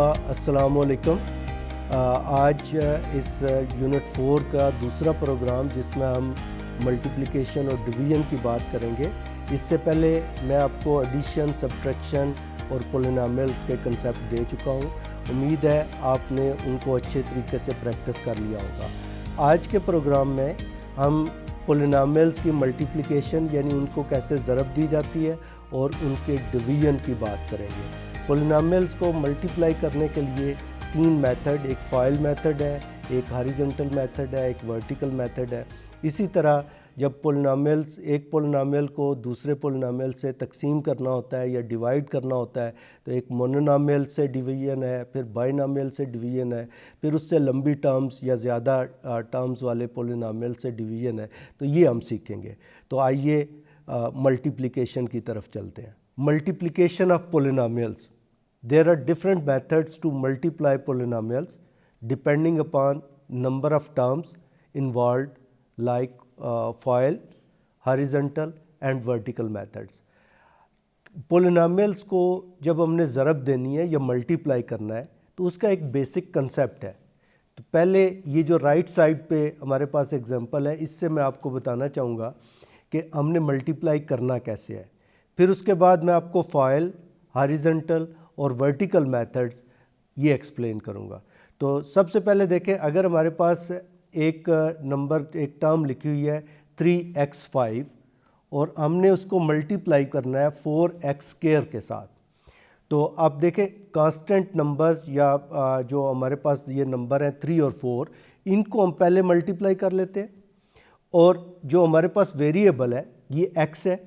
तलबा अस्सलाम वालेकुम। आज इस यूनिट 4 का दूसरा प्रोग्राम जिसमें हम मल्टीप्लिकेशन और डिवीज़न की बात करेंगे। इससे पहले मैं आपको एडिशन, सब्ट्रैक्शन और पॉलिनोमियल्स के कंसेप्ट दे चुका हूँ। उम्मीद है आपने उनको अच्छे तरीके से प्रैक्टिस कर लिया होगा। आज के प्रोग्राम में हम पॉलिनोमियल्स की मल्टीप्लिकेशन यानी उनको कैसे ज़रब दी जाती है और उनके डिवीज़न की बात करेंगे। पॉलिनोमियल्स को मल्टीप्लाई करने के लिए तीन मेथड, एक फॉइल मेथड है, एक हॉरिजॉन्टल मेथड है, एक वर्टिकल मेथड है। इसी तरह जब एक पॉलिनोमियल को दूसरे पॉलिनोमियल से तकसीम करना होता है या डिवाइड करना होता है तो एक मोनोनोमियल से डिवीज़न है, फिर बाइनोमियल से डिवीज़न है, फिर उससे लंबी टर्म्स या ज़्यादा टर्म्स वाले पॉलिनोमियल से डिवीज़न है। तो ये हम सीखेंगे। तो आइए मल्टीप्लिकेशन की तरफ चलते हैं। Multiplication of polynomials. There are different methods to multiply polynomials depending upon number of terms involved like FOIL, horizontal and vertical methods. Polynomials को जब हमने ज़रब देनी है या मल्टीप्लाई करना है तो उसका एक बेसिक कंसेप्ट है। तो पहले ये जो राइट साइड पे हमारे पास एग्जांपल है, इससे मैं आपको बताना चाहूँगा कि हमने मल्टीप्लाई करना कैसे है। फिर उसके बाद मैं आपको फॉइल, हॉरिजॉन्टल और वर्टिकल मेथड्स ये एक्सप्लेन करूँगा। तो सबसे पहले देखें, अगर हमारे पास एक टर्म लिखी हुई है 3x5 और हमने उसको मल्टीप्लाई करना है 4x² के साथ। तो आप देखें कांस्टेंट नंबर्स या जो हमारे पास ये नंबर हैं 3 और 4, इनको हम पहले मल्टीप्लाई कर लेते हैं। और जो हमारे पास वेरिएबल है ये x है।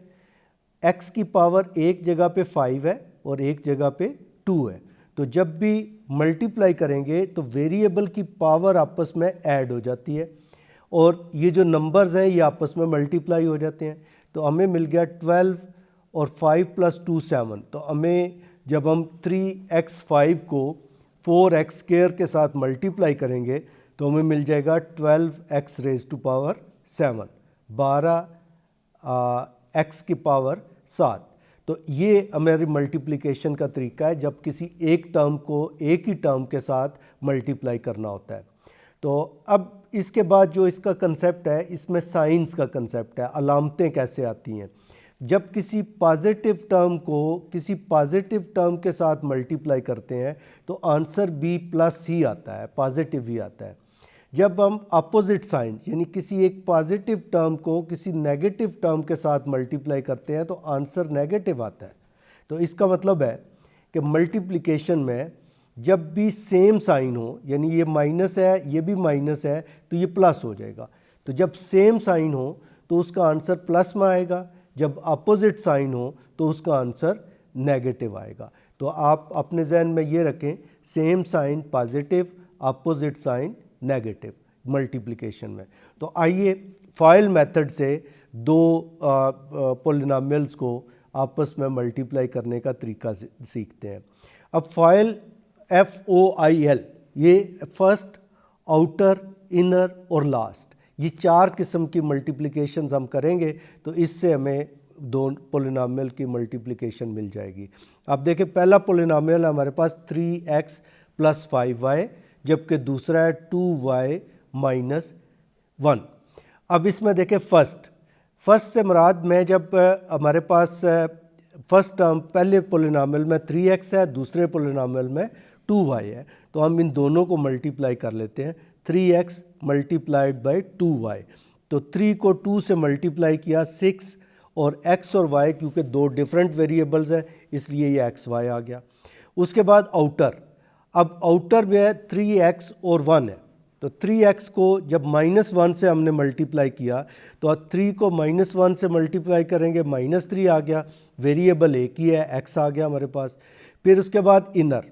x की पावर एक जगह पे 5 है और एक जगह पे 2 है। तो जब भी मल्टीप्लाई करेंगे तो वेरिएबल की पावर आपस में ऐड हो जाती है और ये जो नंबर्स हैं ये आपस में मल्टीप्लाई हो जाते हैं। तो हमें मिल गया 12 और 5 + 2 7। तो हमें जब हम 3x5 को 4x² के साथ मल्टीप्लाई करेंगे तो हमें मिल जाएगा 12x⁻⁷, 12 x की पावर 7। तो ये हमारी मल्टीप्लिकेशन का तरीका है जब किसी एक टर्म को एक ही टर्म के साथ मल्टीप्लाई करना होता है। तो अब इसके बाद जो इसका कंसेप्ट है, इसमें साइंस का कंसेप्ट है, अलामतें कैसे आती हैं। जब किसी पॉजिटिव टर्म को किसी पॉजिटिव टर्म के साथ मल्टीप्लाई करते हैं तो आंसर b+ ही आता है, पॉजिटिव ही आता है। जब हम अपोजिट साइन यानी किसी एक पॉजिटिव टर्म को किसी नेगेटिव टर्म के साथ मल्टीप्लाई करते हैं तो आंसर नेगेटिव आता है। तो इसका मतलब है कि मल्टीप्लिकेशन में जब भी सेम साइन हो, यानी ये माइनस है ये भी माइनस है तो ये प्लस हो जाएगा। तो जब सेम साइन हो तो उसका आंसर प्लस में आएगा, जब अपोजिट साइन हो तो उसका आंसर नेगेटिव आएगा। तो आप अपने जहन में ये रखें, same sign positive, opposite sign negative multiplication में। तो आइए फॉइल मेथड से दो पॉलिनोमियल्स को आपस में मल्टीप्लाई करने का तरीका सीखते हैं। अब फॉइल FOIL, ये फर्स्ट, आउटर, इनर और लास्ट, ये 4 किस्म की मल्टीप्लिकेशंस हम करेंगे तो इससे हमें दो पॉलिनोमियल की मल्टीप्लिकेशन मिल जाएगी। अब देखें, पहला पॉलिनोमियल हमारे पास 3x + 5y, जबकि दूसरा है 2y - 1। अब इसमें देखें फर्स्ट से मुराद में, जब हमारे पास फर्स्ट टर्म पहले पॉलिनोमियल में 3x है, दूसरे पॉलिनोमियल में 2y है, तो हम इन दोनों को मल्टीप्लाई कर लेते हैं। 3x × 2y, तो 3 को 2 से मल्टीप्लाई किया 6, और x और y क्योंकि दो डिफरेंट वेरिएबल्स हैं इसलिए ये xy आ गया। उसके बाद आउटर, अब आउटर में है 3x और 1 है। तो 3x को जब -1 से हमने मल्टीप्लाई किया तो 3 को -1 से मल्टीप्लाई करेंगे, -3 आ गया, वेरिएबल एक ही है, x आ गया हमारे पास। फिर उसके बाद इनर,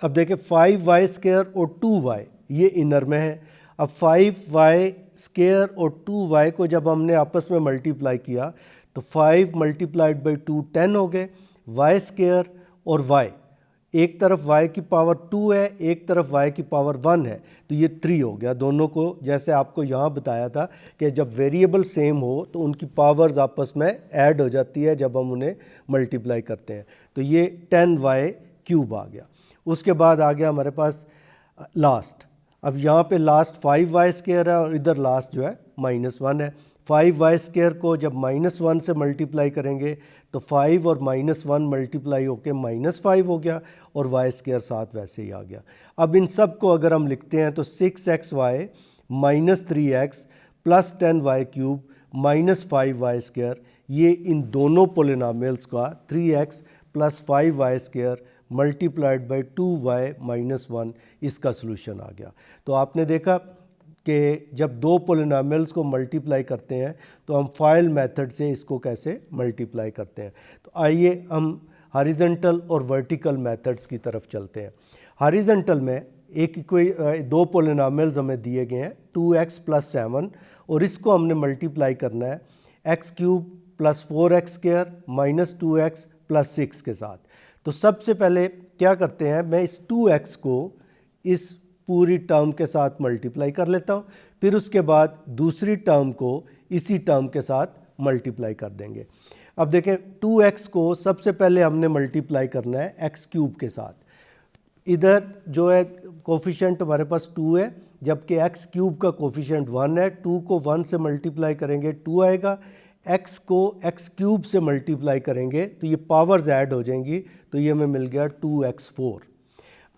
अब देखें 5y² और 2y ये इनर में है। अब 5y² और 2y को जब हमने आपस में मल्टीप्लाई किया तो 5 × 2 10 हो गए, y² और y, एक तरफ y की पावर 2 है, एक तरफ y की पावर 1 है, तो ये 3 हो गया। दोनों को, जैसे आपको यहाँ बताया था कि जब वेरिएबल सेम हो तो उनकी पावर्स आपस में ऐड हो जाती है जब हम उन्हें मल्टीप्लाई करते हैं। तो ये 10y³ आ गया। उसके बाद आ गया हमारे पास लास्ट। अब यहाँ पे लास्ट 5y² है और इधर लास्ट जो है -1 है। 5y² को जब -1 से मल्टीप्लाई करेंगे तो 5 और -1 मल्टीप्लाई होके -5 हो गया और y² साथ वैसे ही आ गया। अब इन सब को अगर हम लिखते हैं तो 6xy - 3x + 10y³ - 5y², ये इन दोनों पोलिनोमियल्स का 3x + 5y² multiplied by 2y - 1 इसका सलूशन आ गया। तो आपने देखा कि जब दो पोलिनोमियल्स को मल्टीप्लाई करते हैं तो हम फाइल मेथड से इसको कैसे मल्टीप्लाई करते हैं। तो आइए हम हॉरिजॉन्टल और वर्टिकल मेथड्स की तरफ चलते हैं। हॉरिजॉन्टल में दो पोलिनोमियल्स हमें दिए गए हैं 2x + 7 और इसको हमने मल्टीप्लाई करना है x³ + 4x² - 2x + 6 के साथ। तो सबसे पहले क्या करते हैं, मैं इस 2x को इस पूरी टर्म के साथ मल्टीप्लाई कर लेता हूँ, फिर उसके बाद दूसरी टर्म को इसी टर्म के साथ मल्टीप्लाई कर देंगे। अब देखें 2x को सबसे पहले हमने मल्टीप्लाई करना है x³ के साथ। इधर जो है कोफिशिएंट हमारे पास 2 है, जबकि x³ का कोफिशिएंट 1 है। 2 को 1 से मल्टीप्लाई करेंगे 2 आएगा, x को x³ से मल्टीप्लाई करेंगे तो ये पावर्स ऐड हो जाएंगी, तो ये हमें मिल गया 2x4।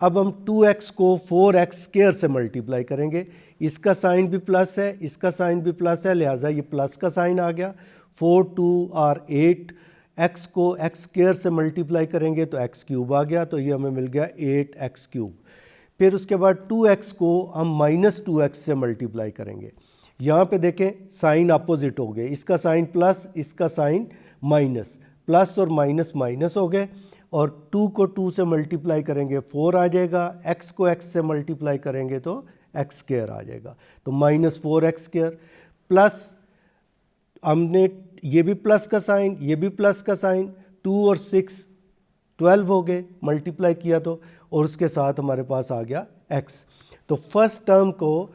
अब हम 2x को 4x² से मल्टीप्लाई करेंगे, इसका साइन भी प्लस है, इसका साइन भी प्लस है, लिहाजा ये प्लस का साइन आ गया। 4 2 are 8, x को x² से मल्टीप्लाई करेंगे तो x³ आ गया, तो ये हमें मिल गया 8x³। फिर उसके बाद 2x को हम -2x से मल्टीप्लाई करेंगे। यहाँ पे देखें साइन अपोजिट हो गए, इसका साइन प्लस, इसका साइन माइनस, प्लस और माइनस माइनस हो गए। और 2 को 2 से मल्टीप्लाई करेंगे 4 आ जाएगा, x को x से मल्टीप्लाई करेंगे तो x² आ जाएगा, तो -4x²। प्लस हमने ये भी प्लस का साइन, ये भी प्लस का साइन, 2 और 6 12 हो गए मल्टीप्लाई किया तो, और उसके साथ हमारे पास आ गया x। तो फर्स्ट टर्म को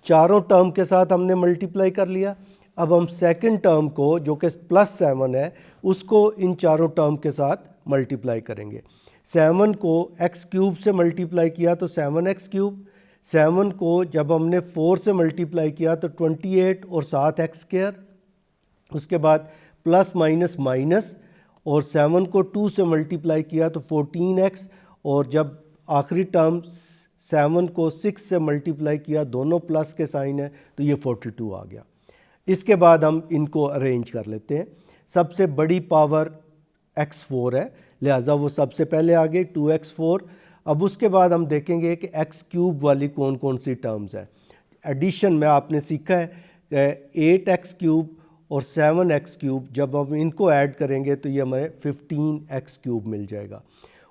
चारों टर्म के साथ हमने मल्टीप्लाई कर लिया। अब हम सेकंड टर्म को जो कि +7 है उसको इन चारों टर्म के साथ मल्टीप्लाई करेंगे। 7 को x³ से मल्टीप्लाई किया तो 7x³, 7 को जब हमने 4 से मल्टीप्लाई किया तो 28 और साथ x², उसके बाद प्लस माइनस माइनस, और 7 को 2 से मल्टीप्लाई किया तो 14x, और जब आखिरी टर्म 7 को 6 से मल्टीप्लाई किया, दोनों प्लस के साइन है, तो ये 42 आ गया। इसके बाद हम इनको अरेंज कर लेते हैं। सबसे बड़ी पावर x4 है, लिहाजा वो सबसे पहले आ गई 2x4। अब उसके बाद हम देखेंगे कि x³ वाली कौन कौन सी टर्म्स है। एडिशन में आपने सीखा है 8x³ और 7x³, जब हम इनको ऐड करेंगे तो ये हमें 15x³ मिल जाएगा।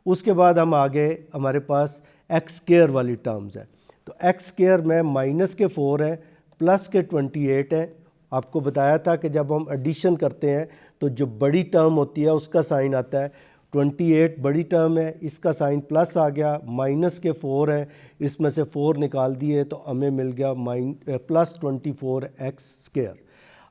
उसके बाद हम आगे हमारे पास x² वाली टर्म्स है, तो x² में -4 है, प्लस के 28 है। आपको बताया था कि जब हम एडिशन करते हैं तो जो बड़ी टर्म होती है उसका साइन आता है, 28 बड़ी टर्म है, इसका साइन प्लस आ गया, -4 है, इसमें से 4 निकाल दिए तो हमें मिल गया +24x²।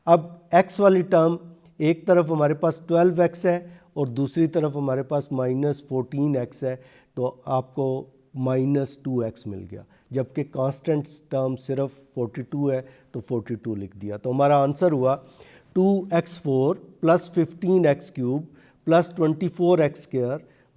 अब x वाली टर्म एक तरफ हमारे पास 12x है और दूसरी तरफ हमारे पास -14x है, तो आपको -2x मिल गया, जबकि कांस्टेंट टर्म सिर्फ 42 है तो 42 लिख दिया। तो हमारा आंसर हुआ 2x4 + 15x³ + 24x² -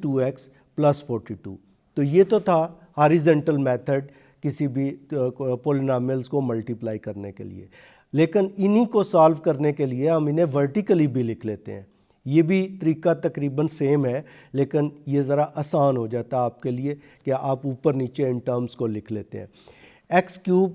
2x + 42। तो ये तो था हॉरिजॉन्टल मेथड किसी भी पोलिनोमियल्स को मल्टीप्लाई करने के लिए। लेकिन इन्हीं को सॉल्व करने के लिए हम इन्हें वर्टिकली भी लिख लेते हैं। ये भी तरीका तकरीबन सेम है, लेकिन ये ज़रा आसान हो जाता है आपके लिए कि आप ऊपर नीचे इन टर्म्स को लिख लेते हैं। x³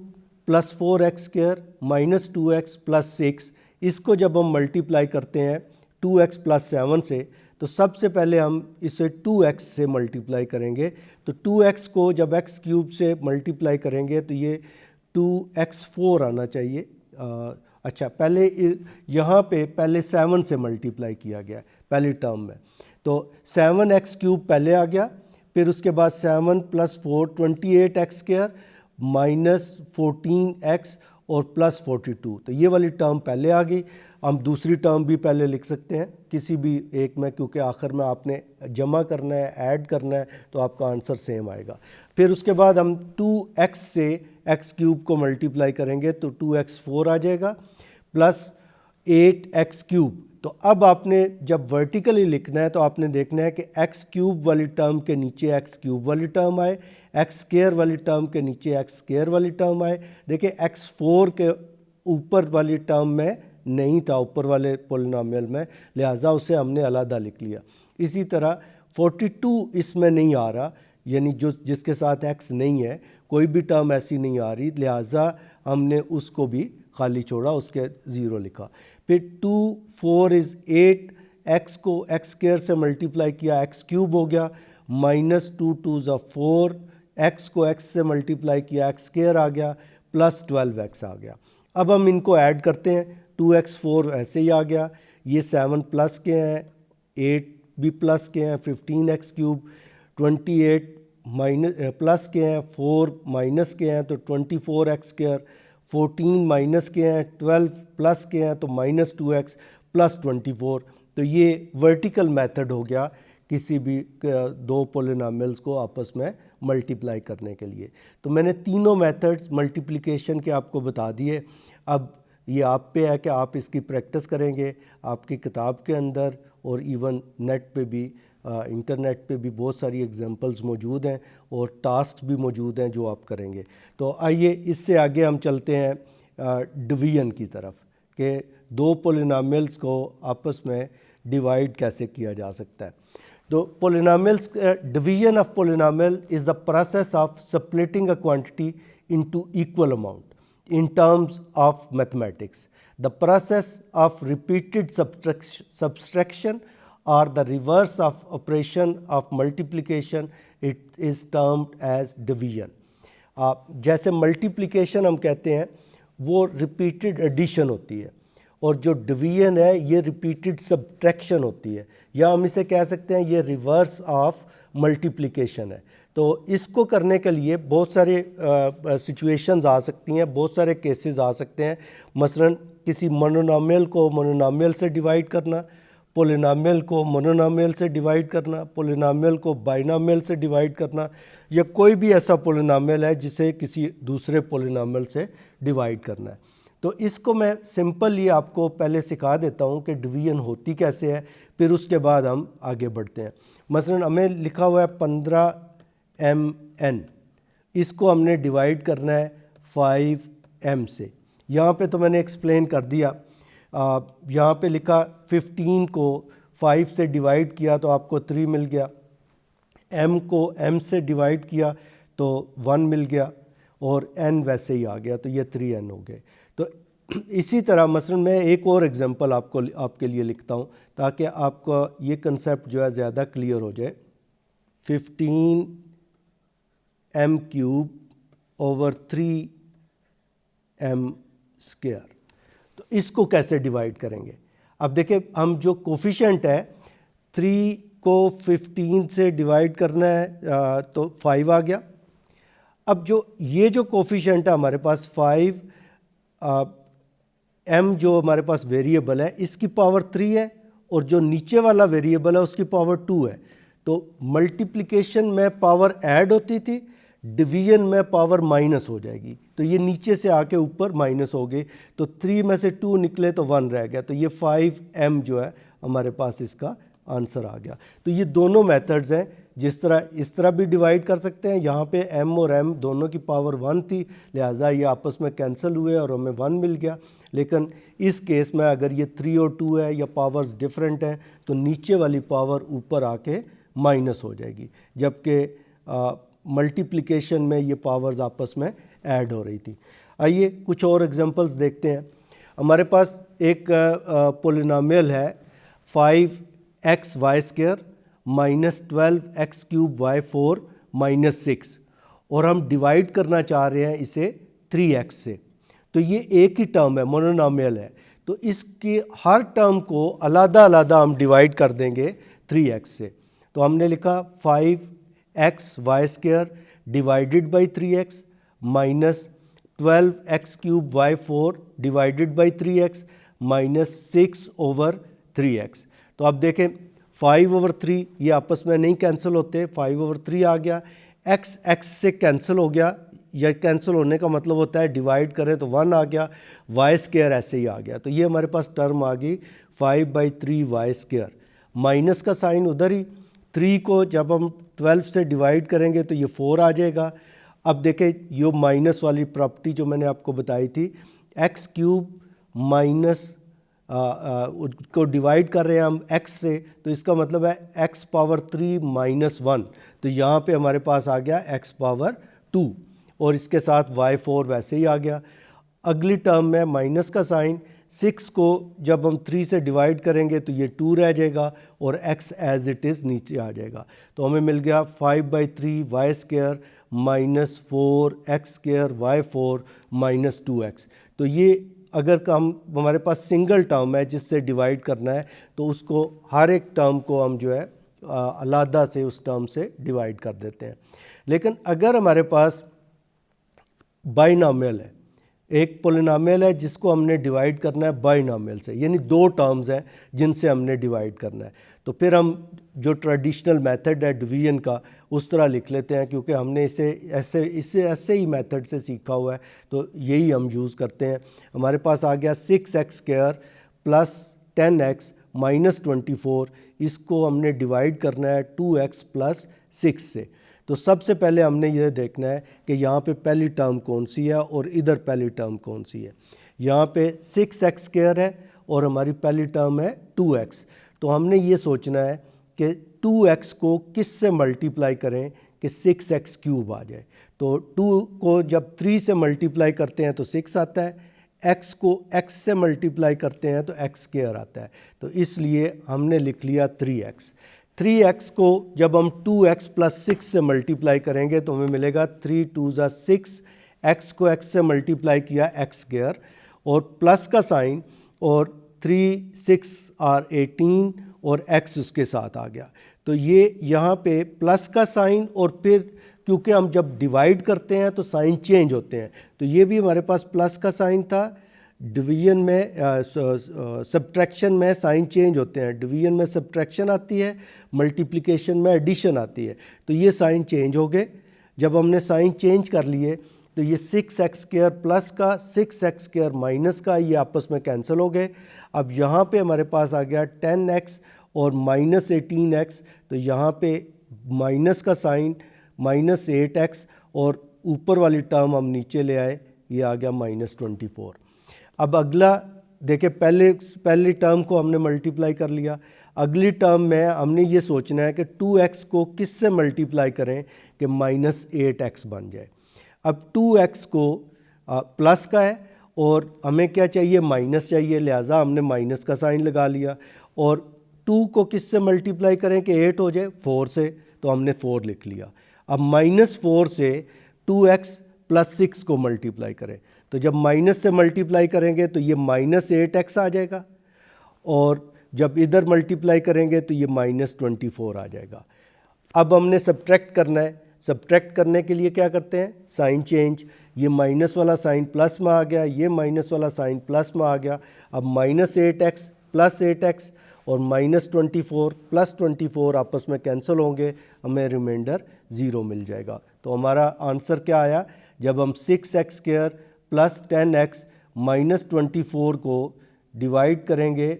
+ 4x² - 2x + 6, इसको जब हम मल्टीप्लाई करते हैं 2x + 7 से, तो सबसे पहले हम इसे 2x से मल्टीप्लाई करेंगे। तो 2x को जब x³ से मल्टीप्लाई करेंगे तो ये 2x4 आना चाहिए। अच्छा, पहले यहाँ पे पहले 7 से मल्टीप्लाई किया गया पहली टर्म में, तो 7x³ पहले आ गया, फिर उसके बाद 7 + 4 28x² - 14x और +42, तो ये वाली टर्म पहले आ गई। हम दूसरी टर्म भी पहले लिख सकते हैं किसी भी एक में, क्योंकि आखिर में आपने जमा करना है, ऐड करना है, तो आपका आंसर सेम आएगा। फिर उसके बाद हम 2x से x क्यूब को मल्टीप्लाई करेंगे तो 2x 4 आ जाएगा प्लस 8x क्यूब। तो अब आपने जब वर्टिकली लिखना है तो आपने देखना है कि x क्यूब वाली टर्म के नीचे x क्यूब वाली टर्म आए, x स्क्वायर वाली टर्म के नीचे x स्क्वायर वाली टर्म आए। देखिए x4 के ऊपर वाली टर्म में नहीं था, ऊपर वाले पोलिनोमियल में, लिहाजा उसे हमने अलहदा लिख लिया। इसी तरह 42 इसमें नहीं आ रहा, यानी जो जिसके साथ x नहीं है, कोई भी टर्म ऐसी नहीं आ रही, लिहाजा हमने उसको भी खाली छोड़ा, उसके 0 लिखा। फिर 2 4 इज़ 8, x को x स्क्वायर से मल्टीप्लाई किया, x क्यूब हो गया, माइनस 2 2 ज़ा 4, x को x से मल्टीप्लाई किया, x स्क्वायर आ गया, प्लस 12x आ गया। अब हम इनको ऐड करते हैं, 2x 4 ऐसे ही आ गया, ये 7 प्लस के हैं, 8 भी प्लस के हैं, 15x क्यूब, 28 माइनस प्लस के हैं, 4 माइनस के हैं तो 24x स्क्वायर, 14 माइनस के हैं, 12 प्लस के हैं तो माइनस 2x प्लस 24। तो ये वर्टिकल मेथड हो गया किसी भी दो पोलिनोमियल्स को आपस में मल्टीप्लाई करने के लिए। तो मैंने तीनों मेथड्स मल्टीप्लिकेशन के आपको बता दिए। अब ये आप पे है कि आप इसकी प्रैक्टिस करेंगे। आपकी किताब के अंदर और इवन नेट पे भी, इंटरनेट पे भी बहुत सारी एग्जांपल्स मौजूद हैं और टास्क भी मौजूद हैं जो आप करेंगे। तो आइए इससे आगे हम चलते हैं डिवीजन की तरफ, कि दो पोलिनोमियल्स को आपस में डिवाइड कैसे किया जा सकता है। तो polynomials, division of polynomial is the process of splitting a quantity into equal amount in terms of mathematics. The process of repeated subtraction or the reverse of operation of multiplication, it is termed as division. जैसे multiplication हम कहते हैं वो repeated addition होती है, और जो division है ये रिपीटेड सब्ट्रैक्शन होती है, या हम इसे कह सकते हैं ये रिवर्स ऑफ मल्टीप्लिकेशन है। तो इसको करने के लिए बहुत सारे सिचुएशंस आ सकती हैं, बहुत सारे केसेस आ सकते हैं। मसलन किसी मोनोनोमियल को मोनोनोमियल से डिवाइड करना, पोलिनोमियल को मोनोनोमियल से डिवाइड करना, पोलिनोमियल को बाइनोमियल से डिवाइड करना, या कोई भी ऐसा पोलिनोमियल है जिसे किसी दूसरे पोलिनोमियल से डिवाइड करना है। तो इसको मैं सिंपली आपको पहले सिखा देता हूँ कि डिवीजन होती कैसे है, फिर उसके बाद हम आगे बढ़ते हैं। मसलन हमें लिखा हुआ है 15mn, इसको हमने डिवाइड करना है 5m से। यहाँ पे तो मैंने एक्सप्लेन कर दिया। यहाँ पे लिखा 15 को 5 से डिवाइड किया तो आपको 3 मिल गया, m को m से डिवाइड किया तो 1 मिल गया, और n वैसे ही आ गया, तो ये 3n हो गए। तो इसी तरह मसलन मैं एक और एग्जांपल आपके लिए लिखता हूँ ताकि आपका ये कंसेप्ट जो है ज़्यादा क्लियर हो जाए। 15m cube over 3m square, तो इसको कैसे डिवाइड करेंगे। अब देखिए, हम जो कोफिशिएंट है 3 को 15 से डिवाइड करना है तो 5 आ गया। अब जो ये जो कोफिशिएंट है हमारे पास 5, m जो हमारे पास वेरिएबल है इसकी पावर 3 है, और जो नीचे वाला वेरिएबल है उसकी पावर 2 है। तो मल्टीप्लिकेशन में पावर ऐड होती थी, डिवीजन में पावर माइनस हो जाएगी, तो ये नीचे से आके ऊपर माइनस हो गई, तो 3 में से 2 निकले तो 1 रह गया, तो ये 5m जो है हमारे पास इसका आंसर आ गया। तो ये दोनों मेथड्स हैं, जिस तरह इस तरह भी डिवाइड कर सकते हैं। यहाँ पे m और m दोनों की पावर 1 थी, लिहाजा ये आपस में कैंसिल हुए और हमें 1 मिल गया। लेकिन इस केस में अगर ये 3 और 2 है या पावर्स डिफरेंट हैं तो नीचे वाली पावर ऊपर आके माइनस हो जाएगी, जबकि मल्टीप्लिकेशन में ये पावर्स आपस में ऐड हो रही थी। आइए कुछ और एग्जांपल्स देखते हैं। हमारे पास एक पोलिनोमियल है 5xy square minus 12x cube y4 minus 6, और हम डिवाइड करना चाह रहे हैं इसे 3x से। तो ये एक ही टर्म है, मोनोनोमियल है, तो इसकी हर टर्म को अलग अलग हम डिवाइड कर देंगे 3x से। तो हमने लिखा 5xy square divided by 3x minus 12x cube y4 divided by 3x -6/3x। तो अब देखें 5/3 ये आपस में नहीं कैंसिल होते, 5/3 आ गया, x से कैंसिल हो गया, या कैंसिल होने का मतलब होता है डिवाइड करें तो 1 आ गया, y² ऐसे ही आ गया। तो ये हमारे पास टर्म आ गई 5/3y²। माइनस का साइन उधर ही, 3 को जब हम 12 से डिवाइड करेंगे तो ये 4 आ जाएगा। अब देखें ये माइनस वाली प्रॉपर्टी जो मैंने आपको बताई थी, x³ माइनस को डिवाइड कर रहे हैं हम x से, तो इसका मतलब है x⁻3 - 1। तो यहाँ पे हमारे पास आ गया x⁻2 और इसके साथ y4 वैसे ही आ गया। अगली टर्म में माइनस का साइन, 6 को जब हम 3 से डिवाइड करेंगे तो ये 2 रह जाएगा और x एज इट इज़ नीचे आ जाएगा। तो हमें मिल गया 5/3y² -4x² y4 -2x। तो ये अगर हमारे पास सिंगल टर्म है जिससे डिवाइड करना है तो उसको हर एक टर्म को हम जो है अलहदा से उस टर्म से डिवाइड कर देते हैं। लेकिन अगर हमारे पास बाइनॉमियल है, एक पॉलिनॉमियल है जिसको हमने डिवाइड करना है बाइनॉमियल से, यानी 2 टर्म्स हैं जिनसे हमने डिवाइड करना है, तो फिर हम जो ट्रेडिशनल मेथड है डिवीजन का उस तरह लिख लेते हैं, क्योंकि हमने इसे ऐसे ही मेथड से सीखा हुआ है तो यही हम यूज़ करते हैं। हमारे पास आ गया 6x² + 10x -24, इसको हमने डिवाइड करना है 2x + 6 से। तो सबसे पहले हमने ये देखना है कि यहाँ पे पहली टर्म कौन सी है और इधर पहली टर्म कौन सी है। यहाँ पे 6x² है और हमारी पहली टर्म है 2x। तो हमने ये सोचना है कि 2x को किस से मल्टीप्लाई करें कि 6x³ आ जाए। तो 2 को जब 3 से मल्टीप्लाई करते हैं तो 6 आता है, x को x से मल्टीप्लाई करते हैं तो x² आता है। तो इसलिए हमने लिख लिया 3x। 3x को जब हम 2x + 6 से मल्टीप्लाई करेंगे तो हमें मिलेगा 3 × 2 = 6, x को x से मल्टीप्लाई किया x² और प्लस का साइन, और 3 6 = 18 और x उसके साथ आ गया। तो ये यहाँ पे प्लस का साइन, और फिर क्योंकि हम जब डिवाइड करते हैं तो साइन चेंज होते हैं, तो ये भी हमारे पास प्लस का साइन था। डिवीजन में सब्ट्रैक्शन में साइन चेंज होते हैं, डिवीजन में सब्ट्रैक्शन आती है, मल्टीप्लिकेशन में एडिशन आती है, तो ये साइन चेंज हो गए। जब हमने साइन चेंज कर लिए तो ये 6x² प्लस का 6x² माइनस का ये आपस में कैंसिल हो गए। अब यहाँ पे हमारे पास आ गया 10x और -18x, तो यहाँ पे माइनस का साइन -8x और ऊपर वाली टर्म हम नीचे ले आए, ये आ गया -24। अब अगला देखिए, पहली टर्म को हमने मल्टीप्लाई कर लिया। अगली टर्म में हमने ये सोचना है कि 2x को किस से मल्टीप्लाई करें कि -8x बन जाए। अब 2x को प्लस का है और हमें क्या चाहिए, माइनस चाहिए, लिहाजा हमने माइनस का साइन लगा लिया। और 2 को किस से मल्टीप्लाई करें कि 8 हो जाए, 4 से, तो हमने 4 लिख लिया। अब -4 से 2x + 6 को मल्टीप्लाई करें, तो जब माइनस से मल्टीप्लाई करेंगे तो ये -8x आ जाएगा, और जब इधर मल्टीप्लाई करेंगे तो ये -24 आ जाएगा। अब हमने सब्ट्रैक्ट करना है, सब्ट्रैक्ट करने के लिए क्या करते हैं, साइन चेंज, ये माइनस वाला साइन प्लस में आ गया, ये माइनस वाला साइन प्लस में आ गया। अब -8x + 8x और -24 + 24 आपस में कैंसिल होंगे, हमें रिमाइंडर 0 मिल जाएगा। तो हमारा आंसर क्या आया, जब हम 6x² + 10x -24 को डिवाइड करेंगे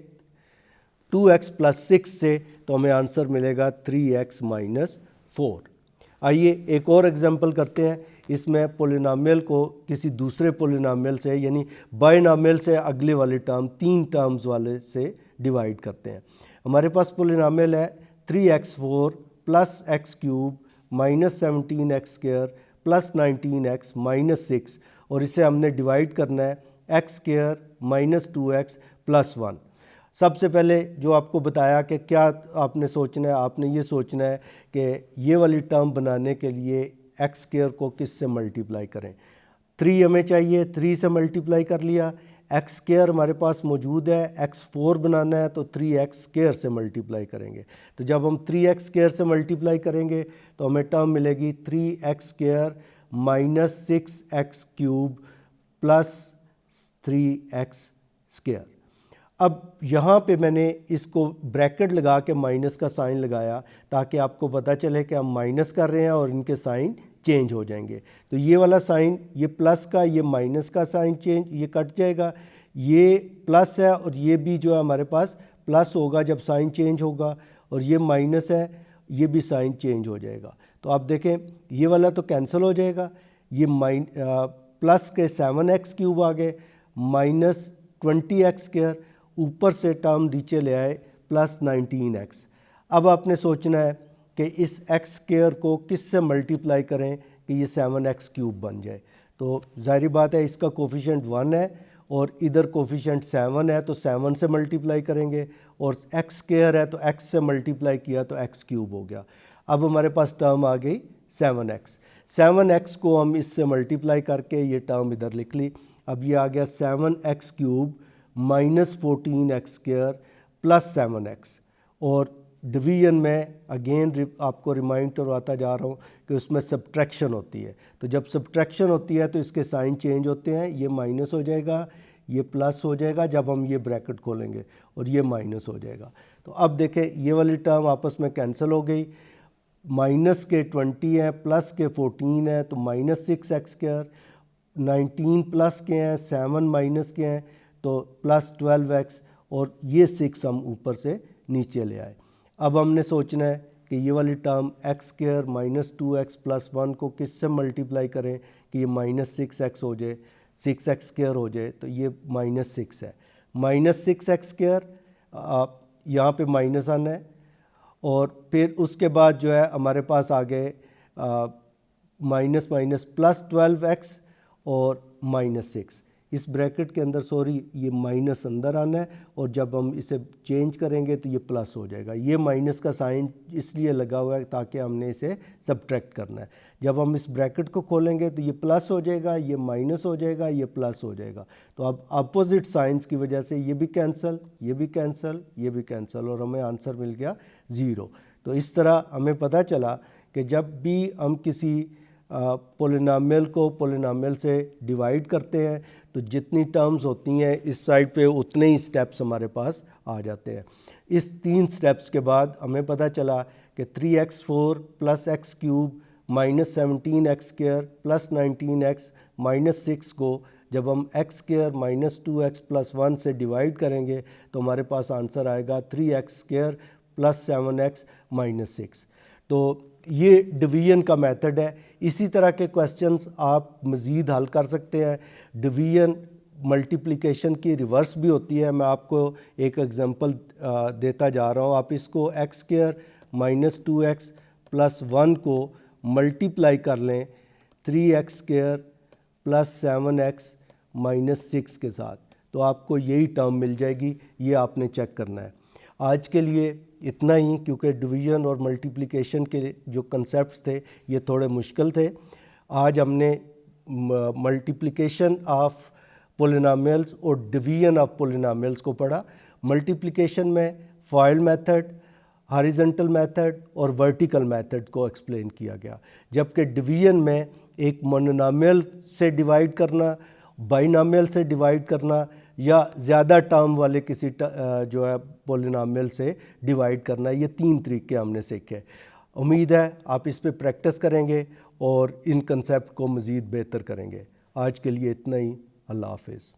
2x + 6 से, तो हमें आंसर मिलेगा 3x - 4। आइए एक और एग्जांपल करते हैं। इसमें पॉलिनॉमियल को किसी दूसरे पॉलिनॉमियल से, यानी बाइनॉमियल से अगले वाले टर्म 3 टर्म्स वाले से डिवाइड करते हैं। हमारे पास पॉलिनॉमियल है 3x4 + x³ -17x² + 19x -6, और इसे हमने डिवाइड करना है x² -2x + 1। सबसे पहले जो आपको बताया कि क्या आपने सोचना है, आपने ये सोचना है कि ये वाली टर्म बनाने के लिए x² को किस से मल्टीप्लाई करें। 3 हमें चाहिए, 3 से मल्टीप्लाई कर लिया। x² हमारे पास मौजूद है, x4 बनाना है तो 3x² से मल्टीप्लाई करेंगे। तो जब हम 3x² से मल्टीप्लाई करेंगे तो हमें टर्म मिलेगी 3x² -6x³ + 3x²। अब यहाँ पे मैंने इसको ब्रैकेट लगा के माइनस का साइन लगाया ताकि आपको पता चले कि हम माइनस कर रहे हैं और इनके साइन चेंज हो जाएंगे। तो ये वाला साइन, ये प्लस का, ये माइनस का साइन चेंज, ये कट जाएगा, ये प्लस है और ये भी जो है हमारे पास प्लस होगा जब साइन चेंज होगा, और ये माइनस है, ये भी साइन चेंज हो जाएगा। तो आप देखें ये वाला तो कैंसिल हो जाएगा, ये प्लस के 7x क्यूब आ गए, माइनस 20x स्क्वायर, ऊपर से टर्म नीचे ले आए प्लस 19x। अब आपने सोचना है कि इस x स्क्वायर को किस से मल्टीप्लाई करें कि ये 7x क्यूब बन जाए। तो जाहिर बात है इसका कोफिशिएंट 1 है और इधर कोफिशिएंट 7 है, तो 7 से मल्टीप्लाई करेंगे, और x स्क्वायर है तो x से मल्टीप्लाई किया तो x क्यूब हो गया। अब हमारे पास टर्म आ गई 7x। 7x को हम इससे मल्टीप्लाई करके ये टर्म इधर लिख ली। अब ये आ गया 7x cube minus 14x square plus 7x। और डिवीजन में अगेन आपको रिमाइंड करवाता जा रहा हूँ कि उसमें सब्ट्रैक्शन होती है। तो जब सब्ट्रैक्शन होती है तो इसके साइन चेंज होते हैं, ये माइनस हो जाएगा, ये प्लस हो जाएगा जब हम ये ब्रैकेट खोलेंगे, और ये माइनस हो जाएगा। तो अब देखें ये वाली टर्म आपस में कैंसिल हो गई, माइनस के 20 हैं, प्लस के 14 हैं, तो माइनस 6x स्क्वायर, 19 प्लस के हैं, 7 माइनस के हैं तो प्लस 12x, और ये 6 हम ऊपर से नीचे ले आए। अब हमने सोचना है कि ये वाली term x square minus 2x plus 1 को किससे मल्टीप्लाई करें कि ये माइनस 6x हो जाए, 6x स्क्वायर हो जाए, तो ये माइनस 6 है, माइनस 6x स्क्वायर, यहाँ पे माइनस आना है, और फिर उसके बाद जो है हमारे पास आ गए माइनस माइनस प्लस 12x और माइनस 6। इस ब्रैकेट के अंदर ये माइनस अंदर आना है, और जब हम इसे चेंज करेंगे तो ये प्लस हो जाएगा। ये माइनस का साइन इसलिए लगा हुआ है ताकि हमने इसे सब्ट्रैक्ट करना है। जब हम इस ब्रैकेट को खोलेंगे तो ये प्लस हो जाएगा, ये माइनस हो जाएगा, ये प्लस हो जाएगा। तो अब अपोजिट साइंस की वजह से ये भी कैंसिल, ये भी कैंसिल, ये भी कैंसिल, और हमें आंसर मिल गया 0। तो इस तरह हमें पता चला कि जब भी हम किसी पोलिनोमियल को पोलिनोमियल से डिवाइड करते हैं तो जितनी टर्म्स होती हैं इस साइड पे उतने ही स्टेप्स हमारे पास आ जाते हैं। इस 3 स्टेप्स के बाद हमें पता चला कि 3x4 plus x cube minus 17x square plus 19x minus 6 को जब हम x square minus 2x plus 1 से डिवाइड करेंगे तो हमारे पास आंसर आएगा 3x square plus 7x minus 6। तो ये डिवीजन का मेथड है। इसी तरह के क्वेश्चंस आप मज़ीद हल कर सकते हैं। डिवीजन मल्टीप्लिकेशन की रिवर्स भी होती है। मैं आपको एक एग्जांपल देता जा रहा हूँ। आप इसको x square minus 2x plus 1 को मल्टीप्लाई कर लें 3x square plus 7x minus 6 के साथ, तो आपको यही टर्म मिल जाएगी। ये आपने चेक करना है। आज के लिए इतना ही, क्योंकि डिवीज़न और मल्टीप्लिकेशन के जो कंसेप्ट्स थे ये थोड़े मुश्किल थे। आज हमने मल्टीप्लिकेशन ऑफ पोलिनोमियल्स और डिवीजन ऑफ पोलिनोमियल्स को पढ़ा। मल्टीप्लिकेशन में फॉइल मेथड, हॉरिजॉन्टल मेथड और वर्टिकल मेथड को एक्सप्लेन किया गया, जबकि डिवीजन में एक मोनोमियल से डिवाइड करना, बाइनोमियल से डिवाइड करना, या ज़्यादा टर्म वाले किसी जो है पोलिनोमियल से डिवाइड करना, ये 3 तरीके हमने सीखे। उम्मीद है आप इस पे प्रैक्टिस करेंगे और इन कंसेप्ट को मज़ीद बेहतर करेंगे। आज के लिए इतना ही। अल्लाह हाफ़िज़।